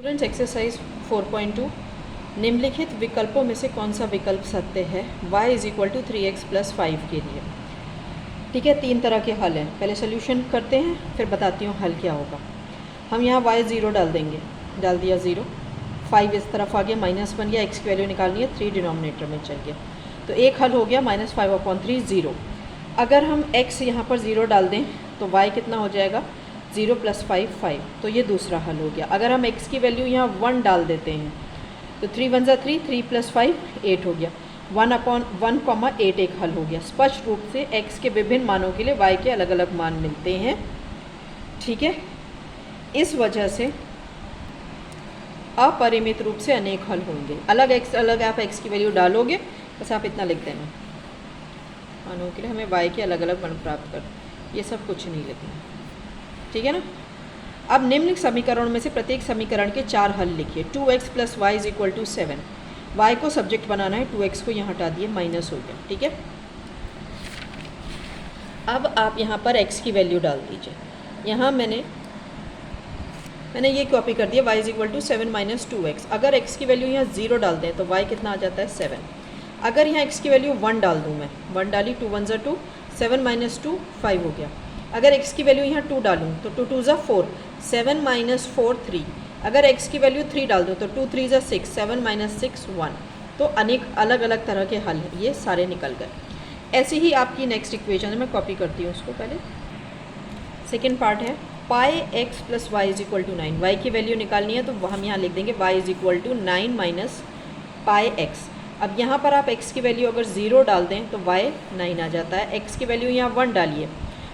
Students exercise 4.2 निम्नलिखित विकल्पों में से कौन सा विकल्प सत्य है y = 3x + 5 के लिए। ठीक है, तीन तरह के हल हैं। पहले सोल्यूशन करते हैं, फिर बताती हूँ हल क्या होगा। हम यहाँ y 0 डाल देंगे, डाल दिया 0, 5 इस तरफ आ गया, माइनस बन गया, x की वैल्यू निकालनी है, 3 डिनोमिनेटर में चल गया, तो एक हल हो गया -5/3 0। अगर हम x यहाँ पर 0 डाल दें तो y कितना हो जाएगा, 0 + 5 5, तो ये दूसरा हल हो गया। अगर हम x की वैल्यू यहाँ 1 डाल देते हैं तो 3 1 3, 3 + 5 8 हो गया, 1/1,8 एक हल हो गया। स्पष्ट रूप से x के विभिन्न मानों के लिए y के अलग अलग मान मिलते हैं। ठीक है, इस वजह से अपरिमित रूप से अनेक हल होंगे। अलग आप x की वैल्यू डालोगे, बस आप इतना लिख देना, मानों के लिए हमें y के अलग अलग मान प्राप्त कर, ये सब कुछ नहीं लिखना। ठीक है ना। अब निम्न समीकरणों में से प्रत्येक समीकरण के 4 हल लिखिए। 2x + y = 7, y को सब्जेक्ट बनाना है, 2x को यहाँ हटा दिए, माइनस हो गया। ठीक है, अब आप यहाँ पर x की वैल्यू डाल दीजिए। यहाँ मैंने ये कॉपी कर दिया, y = 7 - 2x। अगर x की वैल्यू यहाँ 0 डाल दें तो y कितना आ जाता है, 7। अगर यहाँ x की वैल्यू 1 डाल दूँ, मैं 1 डाली, 2 1 2, 7 - 2 5 हो गया। अगर x की वैल्यू यहाँ 2 डालूँ तो 2 2 4, 7 - 4 3। अगर x की वैल्यू 3 डाल दूँ तो 2 3 6, 7 - 6 1। तो अनेक अलग अलग तरह के हल हैं, ये सारे निकल गए। ऐसे ही आपकी नेक्स्ट इक्वेशन है, मैं कॉपी करती हूँ उसको पहले। सेकेंड पार्ट है πx + y = 9। y की वैल्यू निकालनी है तो हम यहाँ लिख देंगे y = 9 - πx। अब यहाँ पर आप x की वैल्यू अगर 0 डाल दें तो y 9 आ जाता है। x की वैल्यू यहाँ 1 डालिए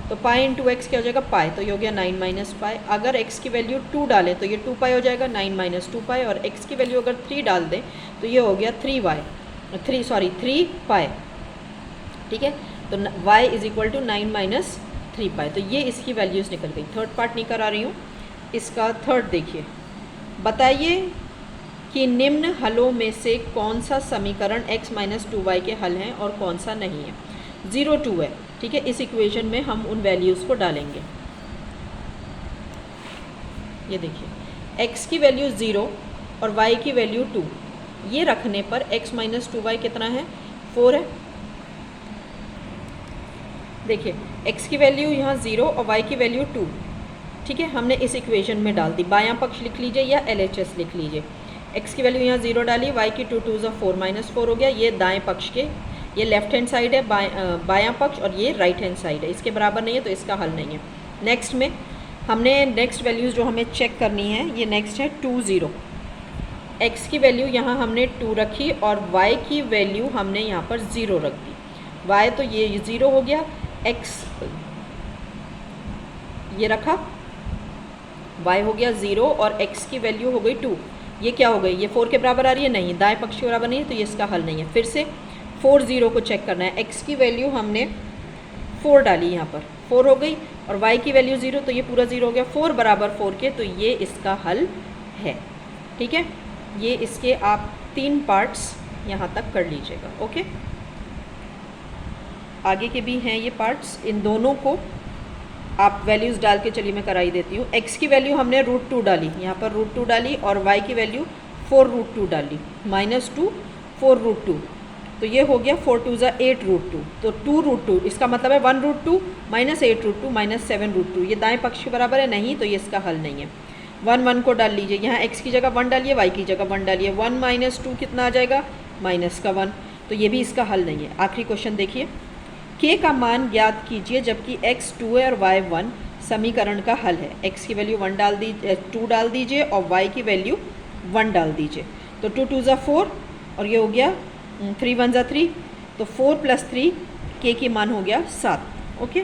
तो π × x क्या हो जाएगा, पाई, तो ये हो गया 9 - π। अगर x की वैल्यू 2 डालें तो ये 2π हो जाएगा, 9 - 2π। और x की वैल्यू अगर 3 डाल दें तो ये हो गया 3π। ठीक है, तो y = 9 - 3π। तो ये इसकी वैल्यूज़ निकल गई। थर्ड पार्ट नहीं करा रही हूँ, इसका थर्ड देखिए। बताइए कि निम्न हलों में से कौन सा समीकरण x - 2y के हल हैं और कौन सा नहीं है। 0 2 है। ठीक है, इस इक्वेशन में हम उन वैल्यूज़ को डालेंगे। ये देखिए, x की वैल्यू 0 और y की वैल्यू 2, ये रखने पर x - 2y कितना है, 4 है। देखिए, x की वैल्यू यहाँ 0 और y की वैल्यू 2। ठीक है, हमने इस इक्वेशन में डाल दी। बायां पक्ष लिख लीजिए या LHS लिख लीजिए। x की वैल्यू यहाँ 0 डाली, y की 2 2 4 -4 हो गया। ये दाएं पक्ष के, ये लेफ्ट हैंड साइड है बायां पक्ष, और ये राइट हैंड साइड है, इसके बराबर नहीं है तो इसका हल नहीं है। नेक्स्ट में हमने नेक्स्ट वैल्यूज़ जो हमें चेक करनी है, ये नेक्स्ट है 2 0। x की वैल्यू यहाँ हमने 2 रखी और y की वैल्यू हमने यहाँ पर 0 रख दी। y तो ये 0 हो गया, x ये रखा, y हो गया 0 और x की वैल्यू हो गई 2। ये क्या हो गई, ये 4 के बराबर आ रही है, नहीं, दाएं पक्ष के बराबर नहीं है, तो ये इसका हल नहीं है। फिर से 4 0 को चेक करना है। x की वैल्यू हमने 4 डाली, यहाँ पर 4 हो गई, और y की वैल्यू 0, तो ये पूरा 0 हो गया। 4 = 4 के, तो ये इसका हल है। ठीक है, ये इसके आप 3 पार्ट्स यहाँ तक कर लीजिएगा। ओके, आगे के भी हैं ये पार्ट्स, इन दोनों को आप वैल्यूज़ डाल के, चलिए मैं कराई देती हूँ। x की वैल्यू हमने √2 डाली, यहाँ पर √2 डाली, और y की वैल्यू 4√2 डाली, -2 4√2, तो ये हो गया 4 2 8√2, तो 2√2, इसका मतलब है 1√2 -8√2 -7√2। ये दाएं पक्ष के बराबर है, नहीं, तो ये इसका हल नहीं है। 1 1 को डाल लीजिए, यहाँ x की जगह 1 डालिए, y की जगह 1 डालिए, 1 - 2 कितना आ जाएगा, -1, तो ये भी इसका हल नहीं है। आखिरी क्वेश्चन देखिए, k का मान ज्ञात कीजिए जबकि x 2 है और y 1 समीकरण का हल है। x की वैल्यू 1 डाल दीजिए, 2 डाल दीजिए, और y की वैल्यू 1 डाल दीजिए, तो 2 2 4, और ये हो गया 3 1 3, तो 4 + 3 k की मान हो गया 7। ओके।